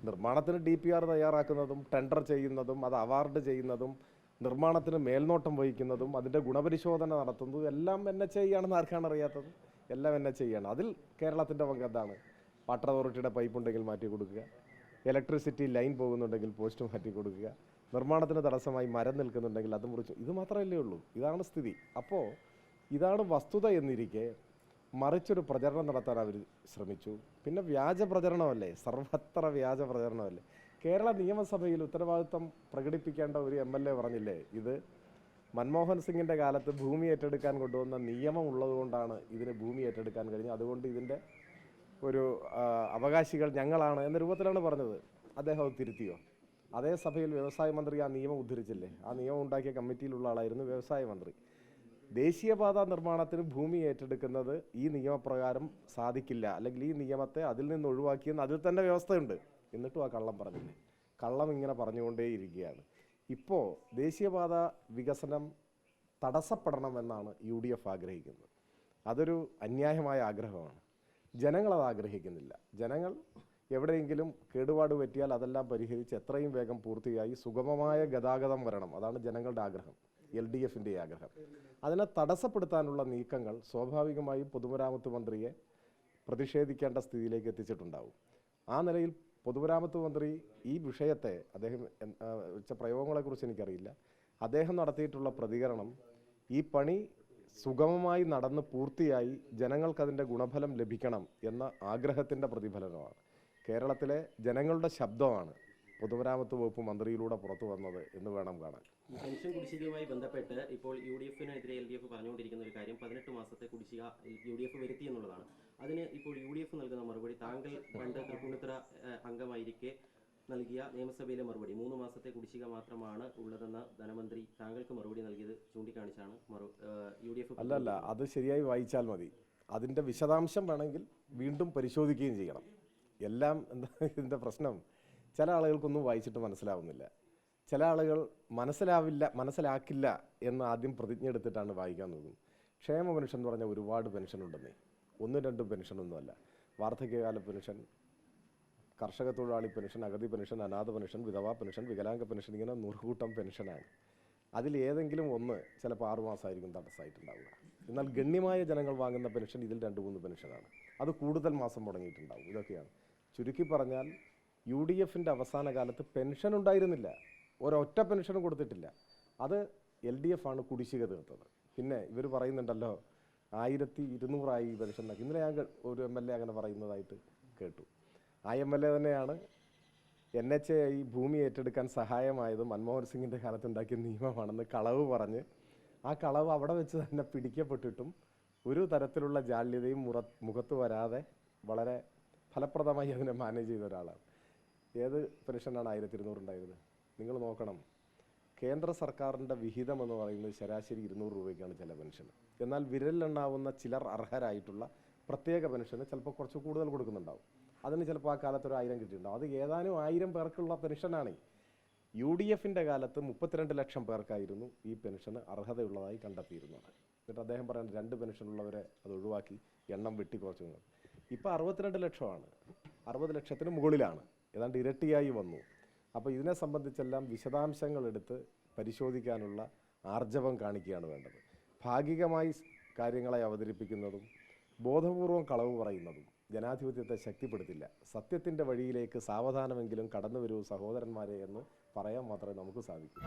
നിർമ്മാണത്തിന് DPR തയ്യാറാക്കുന്നതും tender ചെയ്യുന്നതും അത് അവാർഡ് ചെയ്യുന്നതും നിർമ്മാണത്തിന് മേൽനോട്ടം വഹിക്കുന്നതും അതിൻ്റെ ഗുണപരിശോധന നടത്തുന്നതും എല്ലാം NHAI ആണെന്ന് ആർക്കാണ് അറിയാത്തത്? എല്ലാം NHAI ആണ്. അതിൽ കേരളത്തിൻ്റെ പങ്ക് എന്താണ്? വാട്ടർ അതോറിറ്റിയുടെ പൈപ്പ് ഉണ്ടെങ്കിൽ മാറ്റി കൊടുക്കുക, ഇലക്ട്രിസിറ്റി ലൈൻ പോകുന്നുണ്ടെങ്കിൽ പോസ്റ്റ് മാറ്റി കൊടുക്കുക, നിർമ്മാണത്തിന് തടസ്സമായി മരം നിൽക്കുന്നുണ്ടെങ്കിൽ അത് മുറിച്ചു. ഇത് മാത്രമല്ലേ ഉള്ളൂ. ഇതാണ് സ്ഥിതി. അപ്പോൾ ഇതാണ് വസ്തുത എന്നിരിക്കെ മറിച്ചൊരു പ്രചരണം നടത്താൻ അവർ ശ്രമിച്ചു. പിന്നെ വ്യാജ പ്രചരണമല്ലേ, സർവത്ര വ്യാജ പ്രചരണമല്ലേ. കേരള നിയമസഭയിൽ ഉത്തരവാദിത്വം പ്രകടിപ്പിക്കേണ്ട ഒരു MLA പറഞ്ഞില്ലേ, ഇത് മൻമോഹൻ സിംഗിൻ്റെ കാലത്ത് ഭൂമി ഏറ്റെടുക്കാൻ കൊണ്ടുവന്ന നിയമം ഉള്ളതുകൊണ്ടാണ് ഇതിന് ഭൂമി ഏറ്റെടുക്കാൻ കഴിഞ്ഞത്, അതുകൊണ്ട് ഇതിൻ്റെ ഒരു അവകാശികൾ ഞങ്ങളാണ് എന്ന രൂപത്തിലാണ് പറഞ്ഞത്. അദ്ദേഹം അത് തിരുത്തിയോ? അതേ സഭയിൽ വ്യവസായ മന്ത്രി ആ നിയമം ഉദ്ധരിച്ചില്ലേ? ആ നിയമം ഉണ്ടാക്കിയ കമ്മിറ്റിയിലുള്ള ആളായിരുന്നു വ്യവസായ മന്ത്രി. ദേശീയപാത നിർമ്മാണത്തിന് ഭൂമി ഏറ്റെടുക്കുന്നത് ഈ നിയമപ്രകാരം സാധിക്കില്ല, അല്ലെങ്കിൽ ഈ നിയമത്തെ അതിൽ നിന്ന് ഒഴിവാക്കിയെന്ന് അതിൽ തന്നെ വ്യവസ്ഥയുണ്ട്. എന്നിട്ടും ആ കള്ളം പറഞ്ഞില്ലേ? കള്ളം ഇങ്ങനെ പറഞ്ഞുകൊണ്ടേയിരിക്കുകയാണ്. ഇപ്പോൾ ദേശീയപാത വികസനം തടസ്സപ്പെടണമെന്നാണ് UDF ആഗ്രഹിക്കുന്നത്. അതൊരു അന്യായമായ ആഗ്രഹമാണ്. ജനങ്ങളത് ആഗ്രഹിക്കുന്നില്ല. ജനങ്ങൾ എവിടെയെങ്കിലും കേടുപാട് പറ്റിയാൽ അതെല്ലാം പരിഹരിച്ച് എത്രയും വേഗം പൂർത്തിയായി സുഗമമായ ഗതാഗതം വരണം. അതാണ് ജനങ്ങളുടെ ആഗ്രഹം, LDFൻ്റെ ആഗ്രഹം. അതിനെ തടസ്സപ്പെടുത്താനുള്ള നീക്കങ്ങൾ സ്വാഭാവികമായും പൊതുമരാമത്ത് മന്ത്രിയെ പ്രതിഷേധിക്കേണ്ട സ്ഥിതിയിലേക്ക് എത്തിച്ചിട്ടുണ്ടാവും. ആ നിലയിൽ പൊതുമരാമത്ത് മന്ത്രി ഈ വിഷയത്തെ, അദ്ദേഹം വെച്ച പ്രയോഗങ്ങളെക്കുറിച്ച് എനിക്കറിയില്ല, അദ്ദേഹം നടത്തിയിട്ടുള്ള പ്രതികരണം ഈ പണി സുഗമമായി നടന്ന് പൂർത്തിയായി ജനങ്ങൾക്കതിൻ്റെ ഗുണഫലം ലഭിക്കണം എന്ന ആഗ്രഹത്തിൻ്റെ പ്രതിഫലനമാണ്. കേരളത്തിലെ ജനങ്ങളുടെ ശബ്ദമാണ് പൊതുമരാമത്ത് വകുപ്പ് മന്ത്രിയിലൂടെ പുറത്തു വന്നത് എന്ന് വേണം കാണാൻ. പെൻഷൻ കുടിശ്ശികയുമായി ബന്ധപ്പെട്ട് ഇപ്പോൾ UDFനെതിരെ LDF പറഞ്ഞുകൊണ്ടിരിക്കുന്ന ഒരു കാര്യം 18 മാസത്തെ കുടിശ്ശിക UDF വരുത്തി എന്നുള്ളതാണ്. അതിന് ഇപ്പോൾ UDF നൽകുന്ന മറുപടി, താങ്കൾ പണ്ട് തൃപ്പൂണിത്തുറ അംഗമായിരിക്കെ നൽകിയ നിയമസഭയിലെ മറുപടി 3 മാസത്തെ കുടിശ്ശിക മാത്രമാണ് ഉള്ളതെന്ന് ധനമന്ത്രി താങ്കൾക്ക് മറുപടി നൽകിയത് ചൂണ്ടിക്കാണിച്ചാണ് UDF. അല്ലല്ല, അത് ശരിയായി വായിച്ചാൽ മതി. അതിൻ്റെ വിശദാംശം വേണമെങ്കിൽ വീണ്ടും പരിശോധിക്കുകയും ചെയ്യണം. എല്ലാം എന്താ ഇതിൻ്റെ പ്രശ്നം, ചില ആളുകൾക്കൊന്നും വായിച്ചിട്ട് മനസ്സിലാവുന്നില്ല. ചില ആളുകൾ മനസ്സിലാക്കില്ല എന്ന് ആദ്യം പ്രതിജ്ഞ എടുത്തിട്ടാണ് വായിക്കാൻ നോക്കുന്നത്. ക്ഷേമ പെൻഷൻ എന്ന് പറഞ്ഞാൽ ഒരുപാട് പെൻഷൻ ഉണ്ടെന്നേ, 1-2 പെൻഷനൊന്നുമല്ല. വാർദ്ധക്യകാല പെൻഷൻ, കർഷക തൊഴിലാളി പെൻഷൻ, അഗതി പെൻഷൻ, അനാഥ പെൻഷൻ, വിധവാ പെൻഷൻ, വികലാംഗ പെൻഷൻ, ഇങ്ങനെ 100 കൂട്ടം പെൻഷനാണ്. അതിൽ ഏതെങ്കിലും ഒന്ന് ചിലപ്പോൾ 6 മാസമായിരിക്കും തടസ്സമായിട്ടുണ്ടാവുക. എന്നാൽ ഗണ്യമായ ജനങ്ങൾ വാങ്ങുന്ന പെൻഷൻ ഇതിൽ 2-3 പെൻഷനാണ്. അത് കൂടുതൽ മാസം മുടങ്ങിയിട്ടുണ്ടാവും. ഇതൊക്കെയാണ് ചുരുക്കി പറഞ്ഞാൽ. UDFൻ്റെ അവസാന കാലത്ത് പെൻഷൻ ഉണ്ടായിരുന്നില്ല, ഒരൊറ്റ പെൻഷനും കൊടുത്തിട്ടില്ല. അത് LDF ആണ് കുടിശ്ശിക തീർത്തത്. പിന്നെ ഇവർ പറയുന്നുണ്ടല്ലോ 1200 പെൻഷൻ. ഇന്നലെ ഞാൻ ഒരു MLA അങ്ങനെ പറയുന്നതായിട്ട് കേട്ടു. ആ MLA തന്നെയാണ് NHAI ഭൂമി ഏറ്റെടുക്കാൻ സഹായമായത് മൻമോഹൻ സിംഗിൻ്റെ കാലത്തുണ്ടാക്കിയ നിയമമാണെന്ന് കളവ് പറഞ്ഞ്, ആ കളവ് അവിടെ വെച്ച് തന്നെ പിടിക്കപ്പെട്ടിട്ടും ഒരു തരത്തിലുള്ള ജാള്യതയും മുഖത്ത് വരാതെ വളരെ ഫലപ്രദമായി അതിനെ മാനേജ് ചെയ്ത ഒരാളാണ്. ഏത് പെൻഷനാണ് 1200 ഉണ്ടായത്? നിങ്ങൾ നോക്കണം. കേന്ദ്ര സർക്കാരിൻ്റെ വിഹിതം എന്ന് പറയുന്നത് ശരാശരി 200 രൂപയ്ക്കാണ് ചില പെൻഷൻ. എന്നാൽ വിരലിലെണ്ണാവുന്ന ചിലർ അർഹരായിട്ടുള്ള പ്രത്യേക പെൻഷന് ചിലപ്പോൾ കുറച്ച് കൂടുതൽ കൊടുക്കുന്നുണ്ടാവും. അതിന് ചിലപ്പോൾ ആ കാലത്ത് ഒരു 1000 കിട്ടിയിട്ടുണ്ടാവും. അത് ഏതാനും 1000 പേർക്കുള്ള പെൻഷനാണ്. UDFൻ്റെ കാലത്ത് 32 ലക്ഷം പേർക്കായിരുന്നു ഈ പെൻഷന് അർഹതയുള്ളതായി കണ്ടെത്തിയിരുന്നത്. എന്നിട്ട് അദ്ദേഹം പറയുന്നത് 2 പെൻഷനുള്ളവരെ അത് ഒഴിവാക്കി എണ്ണം വെട്ടിക്കുറച്ചു. ഇപ്പോൾ 62 ലക്ഷമാണ്, 60 ലക്ഷത്തിന് മുകളിലാണ്, ഏതാണ്ട് ഇരട്ടിയായി വന്നു. അപ്പോൾ ഇതിനെ സംബന്ധിച്ചെല്ലാം വിശദാംശങ്ങൾ എടുത്ത് പരിശോധിക്കാനുള്ള ആർജവം കാണിക്കുകയാണ് വേണ്ടത്. ഭാഗികമായി കാര്യങ്ങളെ അവതരിപ്പിക്കുന്നതും ബോധപൂർവം കളവ് പറയുന്നതും ജനാധിപത്യത്തെ ശക്തിപ്പെടുത്തില്ല. സത്യത്തിൻ്റെ വഴിയിലേക്ക് സാവധാനമെങ്കിലും കടന്നു വരൂ സഹോദരന്മാരെ എന്ന് പറയാൻ മാത്രമേ നമുക്ക് സാധിക്കൂ.